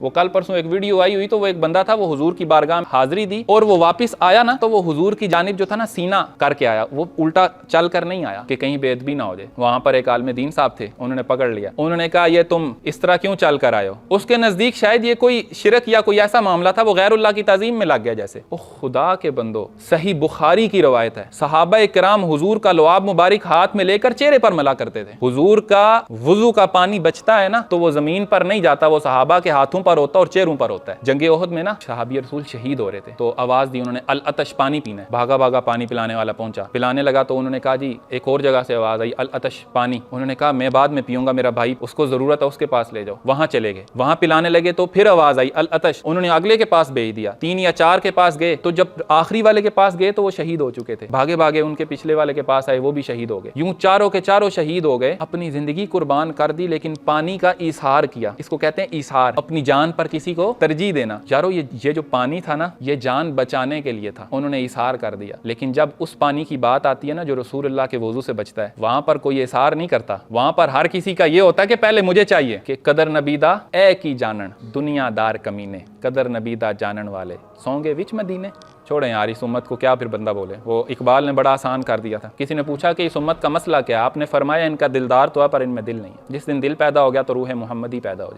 वो कल परसों एक वीडियो आई हुई, तो वो एक बंदा था, वो हुजूर की बारगाह में हाजिरी दी और वो वापस आया ना, तो वो हुजूर की जानिब जो था ना सीना करके आया, वो उल्टा चल कर नहीं आया कि कहीं बेअदबी ना हो जाए। वहां पर एक आलिम दीन साहब थे, उन्होंने पकड़ लिया, उन्होंने कहा ये तुम इस तरह क्यों चल कर आए हो। उसके नजदीक शायद ये कोई शिरक या कोई ऐसा मामला था, वो गैरुल्लाह की ताजीम में लग गया जैसे। ओ खुदा के बंदो, सही बुखारी की रवायत है, सहाबा इकराम हुजूर का लुआब मुबारक हाथ में लेकर चेहरे पर मला करते थे। हुजूर का वुजू का पानी बचता है ना, तो वो जमीन पर नहीं जाता, वो सहाबा के हाथों पर होता और चेहरों पर होता है। जंगे ओहद में ना सहाबी रसूल शहीद हो रहे थे, तो आवाज दी उन्होंने, अल अतश, पानी पीना है। भागा भागा पानी पिलाने वाला पहुंचा, पिलाने लगा तो उन्होंने कहा जी, एक और जगह से आवाज आई, अल अतश, पानी। उन्होंने कहा मैं बाद में पीऊंगा, मेरा भाई उसको जरूरत है, उसके पास ले जाओ। वहां चले गए, वहां पिलाने लगे तो फिर आवाज आई, अल अतश। उन्होंने अगले के पास भेज दिया, 3 या 4 के पास गए, तो जब आखिरी वाले के पास गए तो वो शहीद हो चुके थे। भागे भागे उनके पिछले वाले के पास आए, वो भी शहीद हो गए। यूं चारों के चारों शहीद हो गए, अपनी जिंदगी कुर्बान कर दी, लेकिन पानी का ईसार किया। इसको कहते हैं ईसार, अपनी जान पर किसी को तरजीह देना। यारो ये जो पानी था ना, ये जान बचाने के लिए था, उन्होंने ईसार कर दिया। लेकिन जब उस पानी की बात आती है ना जो रसूलुल्लाह के वजू से बचता है, वहां पर कोई ईसार नहीं करता। वहां पर हर किसी का ये होता है कि पहले मुझे चाहिए। कि कदर नबीदा ए की जानन, दुनियादार कमीने, कदर नबीदा जानन वाले सौंगे विच मदीने। छोड़े यार इस उम्मत को, क्या फिर बंदा बोले। वो इकबाल ने बड़ा आसान कर दिया था। किसी ने पूछा कि इस उम्मत का मसला क्या है, आपने फरमाया इनका दिलदार तो है पर इनमें दिल नहीं है। जिस दिन दिल पैदा हो गया तो रूह मोहम्मदी पैदा हो जाएगी।